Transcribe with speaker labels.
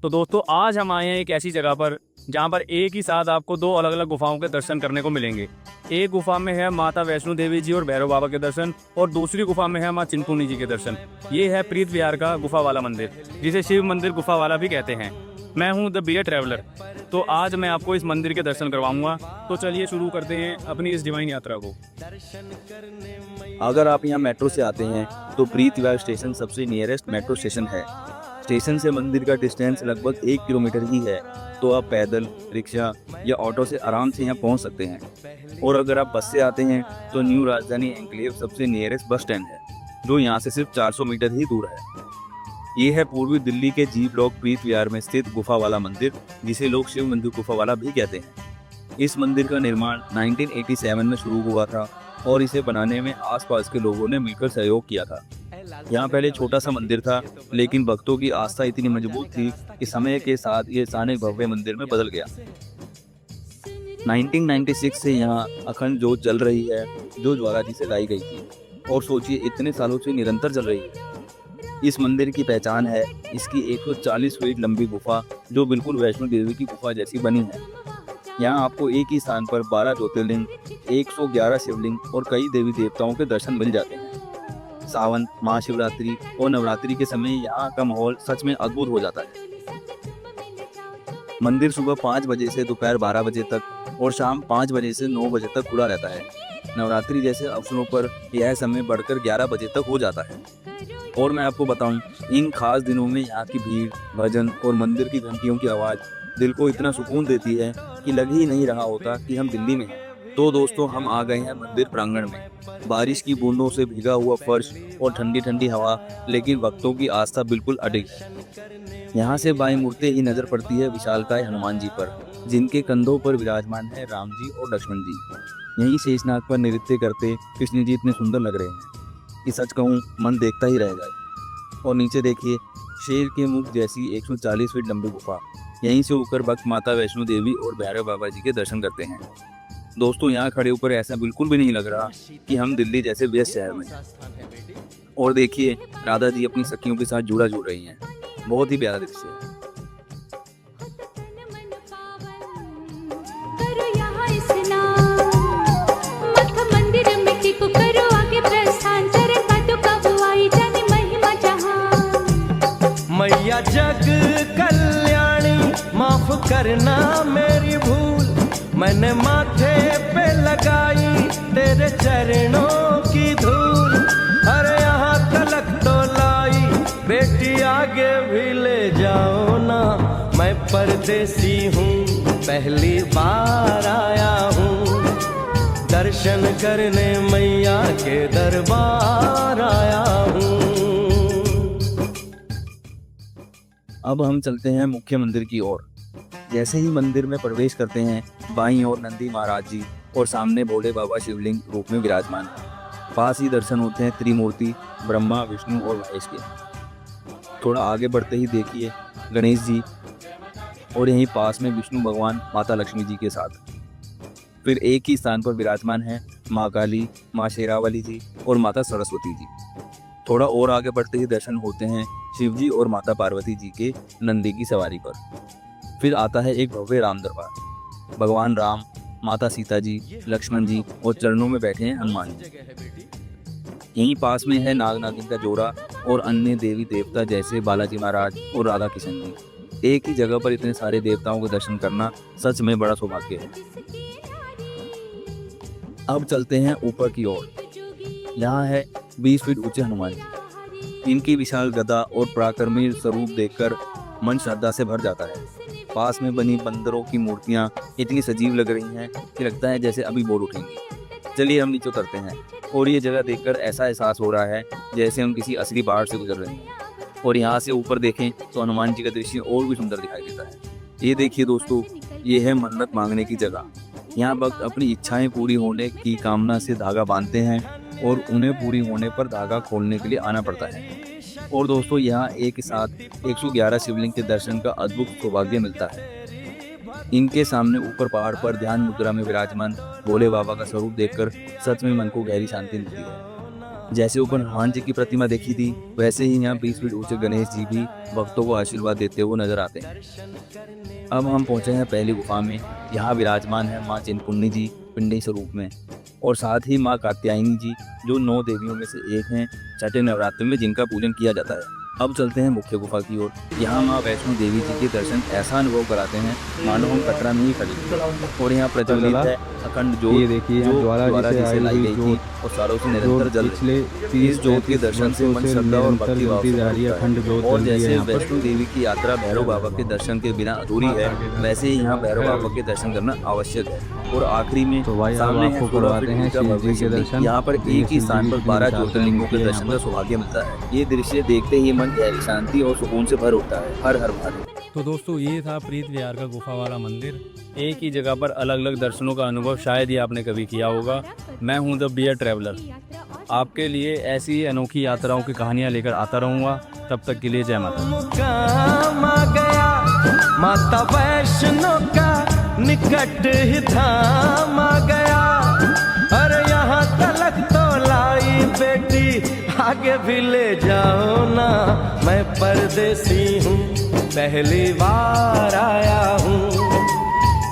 Speaker 1: तो दोस्तों आज हम आए हैं एक ऐसी जगह पर जहाँ पर एक ही साथ आपको दो अलग अलग गुफाओं के दर्शन करने को मिलेंगे। एक गुफा में है माता वैष्णो देवी जी और भैरव बाबा के दर्शन, और दूसरी गुफा में है माँ चिंतपूर्णी जी के दर्शन। ये है प्रीत विहार का गुफा वाला मंदिर, जिसे शिव मंदिर गुफा वाला भी कहते हैं। मैं हूँ द बियर ट्रैवलर, तो आज मैं आपको इस मंदिर के दर्शन करवाऊंगा। तो चलिए शुरू करते हैं अपनी इस डिवाइन यात्रा को।
Speaker 2: अगर आप यहाँ मेट्रो से आते हैं तो प्रीत विहार स्टेशन सबसे नियरेस्ट मेट्रो स्टेशन है। स्टेशन से मंदिर का डिस्टेंस लगभग 1 किलोमीटर ही है, तो आप पैदल, रिक्शा या ऑटो से आराम से यहाँ पहुँच सकते हैं। और अगर आप बस से आते हैं तो न्यू राजधानी एनक्लेव सबसे नियरेस्ट बस स्टैंड है, जो यहाँ से सिर्फ 400 मीटर ही दूर है। ये है पूर्वी दिल्ली के जी ब्लॉक प्रीत विहार में स्थित गुफा वाला मंदिर, जिसे लोग शिव मंदिर गुफा वाला भी कहते हैं। इस मंदिर का निर्माण 1987 में शुरू हुआ था और इसे बनाने में आसपास के लोगों ने मिलकर सहयोग किया था। यहाँ पहले छोटा सा मंदिर था, लेकिन भक्तों की आस्था इतनी मजबूत थी कि समय के साथ ये अचानक भव्य मंदिर में बदल गया। 1996 से यहाँ अखंड जोत जल रही है, जो ज्वाला जी से लाई गई थी, और सोचिए इतने सालों से निरंतर जल रही है। इस मंदिर की पहचान है इसकी 140 फीट लंबी गुफा, जो बिल्कुल वैष्णो देवी की गुफा जैसी बनी है। यहाँ आपको एक ही स्थान पर 12 ज्योतिर्लिंग, 111 शिवलिंग और कई देवी देवताओं के दर्शन मिल जाते हैं। सावन, महाशिवरात्रि और नवरात्रि के समय यहाँ का माहौल सच में अद्भुत हो जाता है। मंदिर सुबह 5 बजे से दोपहर 12 बजे तक और शाम 5 बजे से 9 बजे तक खुला रहता है। नवरात्रि जैसे अवसरों पर यह समय बढ़कर 11 बजे तक हो जाता है। और मैं आपको बताऊं, इन खास दिनों में यहाँ की भीड़, भजन और मंदिर की घंटियों की आवाज़ दिल को इतना सुकून देती है कि लग ही नहीं रहा होता कि हम दिल्ली में हैं। तो दोस्तों, हम आ गए हैं मंदिर प्रांगण में। बारिश की बूंदों से भीगा हुआ फर्श और ठंडी ठंडी हवा, लेकिन भक्तों की आस्था बिल्कुल अडिग है। यहाँ से बाएं मुड़ते ही नजर पड़ती है विशालकाय हनुमान जी पर, जिनके कंधों पर विराजमान है राम जी और लक्ष्मण जी। यहीं शेषनाग पर नृत्य करते कृष्ण जी इतने सुंदर लग रहे हैं कि सच कहूँ मन देखता ही रह जाए। और नीचे देखिए, शेर के मुख जैसी 140 फीट लंबी गुफा। यहीं से होकर भक्त माता वैष्णो देवी और भैरव बाबा जी के दर्शन करते हैं। दोस्तों, यहाँ खड़े होकर ऐसा बिल्कुल भी नहीं लग रहा कि हम दिल्ली जैसे व्यस्त शहर में हैं। और देखिए, राधा जी अपनी सखियों के साथ जुड़ा जुड़ रही हैं। बहुत ही प्यारा दृश्य है।
Speaker 3: मैया जग कल्याणी, माफ करना मेरी भूल, मैंने माथे पे लगाई तेरे चरणों की धूल। अरे यहाँ तलक तो लाई, बेटी आगे भी ले जाओ ना, मैं परदेसी हूँ, पहली बार आया हूँ, दर्शन करने मैया के दरबार आया हूँ।
Speaker 2: अब हम चलते हैं मुख्य मंदिर की ओर। जैसे ही मंदिर में प्रवेश करते हैं, बाईं ओर नंदी महाराज जी और सामने भोले बाबा शिवलिंग रूप में विराजमान है। पास ही दर्शन होते हैं त्रिमूर्ति ब्रह्मा, विष्णु और महेश के। थोड़ा आगे बढ़ते ही देखिए गणेश जी, और यहीं पास में विष्णु भगवान माता लक्ष्मी जी के साथ। फिर एक ही स्थान पर विराजमान है माँ काली, माँ शेरावाली जी और माता सरस्वती जी। थोड़ा और आगे बढ़ते ही दर्शन होते हैं शिव जी और माता पार्वती जी के नंदी की सवारी पर। फिर आता है एक भव्य राम दरबार। भगवान राम, माता सीता जी, लक्ष्मण जी और चरणों में बैठे हैं हनुमान जी। यहीं पास में है नाग नागिन का जोड़ा और अन्य देवी देवता जैसे बालाजी महाराज और राधा किशन जी। एक ही जगह पर इतने सारे देवताओं के दर्शन करना सच में बड़ा सौभाग्य है। अब चलते हैं ऊपर की ओर। यहाँ है 20 फीट ऊंचे हनुमान जी। इनकी विशाल गदा और पराक्रमी स्वरूप देखकर मन श्रद्धा से भर जाता है। पास में बनी बंदरों की मूर्तियाँ इतनी सजीव लग रही हैं कि लगता है जैसे अभी बोल उठेंगी। चलिए हम नीचे उतरते हैं, और ये जगह देखकर ऐसा एहसास हो रहा है जैसे हम किसी असली पहाड़ से गुजर रहे हैं। और यहाँ से ऊपर देखें तो हनुमान जी का दृश्य और भी सुंदर दिखाई देता है। ये देखिए दोस्तों, ये है मन्नत मांगने की जगह। यहाँ भक्त अपनी इच्छाएं पूरी होने की कामना से धागा बांधते हैं और उन्हें पूरी होने पर धागा खोलने के लिए आना पड़ता है। और दोस्तों, यहाँ एक साथ 111 शिवलिंग के दर्शन का अद्भुत सौभाग्य मिलता है। इनके सामने ऊपर पहाड़ पर ध्यान मुद्रा में विराजमान भोले बाबा का स्वरूप देखकर सच में मन को गहरी शांति मिलती है। जैसे ऊपर हनुमान जी की प्रतिमा देखी थी, वैसे ही यहाँ 20 फीट ऊंचे गणेश जी भी भक्तों को आशीर्वाद देते हुए नजर आते हैं। अब हम पहुंचे हैं पहली गुफा में। यहाँ विराजमान है माँ चिंतपूर्णी जी पिंडी स्वरूप में, और साथ ही माँ कात्यायनी जी, जो 9 देवियों में से एक हैं छठे नवरात्र में, जिनका पूजन किया जाता है। अब चलते हैं मुख्य गुफा की ओर। यहाँ माँ वैष्णो देवी जी के दर्शन ऐसा अनुभव कराते हैं मानो हम कटरा में ही खड़े हैं। और यहाँ प्रज्वलित है अखंड ज्योत,
Speaker 4: ये देखिए यहाँ
Speaker 2: जो
Speaker 4: ज्वाला
Speaker 2: ज्वाला
Speaker 4: जिसे
Speaker 2: जिसे
Speaker 4: आई
Speaker 2: लाई
Speaker 4: हुई
Speaker 2: गई थी
Speaker 4: ज्योत,
Speaker 2: और सालों से निरंतर जल रही है। इस ज्योत के दर्शन से मन श्रद्धा और भक्ति भाव से
Speaker 4: जा रही है।
Speaker 2: भरता
Speaker 4: अखंड
Speaker 2: है।
Speaker 4: ज्योत
Speaker 2: और
Speaker 4: जल रही है
Speaker 2: जैसे
Speaker 4: यहाँ पर।
Speaker 2: वैष्णो देवी की यात्रा भैरव बाबा के दर्शन के बिना अधूरी है, वैसे ही यहाँ भैरव बाबा के दर्शन करना आवश्यक है। और आखिरी में
Speaker 4: तो भाई अब
Speaker 2: सामने है
Speaker 4: आपको
Speaker 2: 16
Speaker 4: करवाते
Speaker 2: फीट
Speaker 4: हैं
Speaker 2: ऊंचा
Speaker 4: शिव जी
Speaker 2: भव्य
Speaker 4: के
Speaker 2: शिवलिंग।
Speaker 4: दर्शन।
Speaker 2: यहाँ पर
Speaker 4: ये
Speaker 2: एक ही
Speaker 4: शिव
Speaker 2: स्थान
Speaker 4: जी
Speaker 2: पर
Speaker 4: की
Speaker 2: 12
Speaker 4: विशालता
Speaker 2: ज्योतिर्लिंगों के
Speaker 4: है
Speaker 2: दर्शन
Speaker 4: यहाँ
Speaker 2: का सौभाग्य मिलता है। ये दृश्य देखते ही मन गहरी शांति और सुकून से भर उठता है। हर हर महादेव।
Speaker 1: तो दोस्तों ये था प्रीत विहार का गुफा वाला मंदिर। एक ही जगह पर अलग अलग दर्शनों का अनुभव शायद ही आपने कभी किया होगा। मैं हूं द बियर ट्रैवलर, आपके लिए ऐसी ही अनोखी यात्राओं की कहानियां लेकर आता रहूंगा। तब तक के लिए जय माता दी।
Speaker 3: मुकाम आ गया माता वैष्णो का, निकट ही धाम आ गया। अरे यहाँ तलक तो लाई बेटी, आगे भी ले जाओ ना। मैं परदेसी हूँ, पहली बार आया हूँ।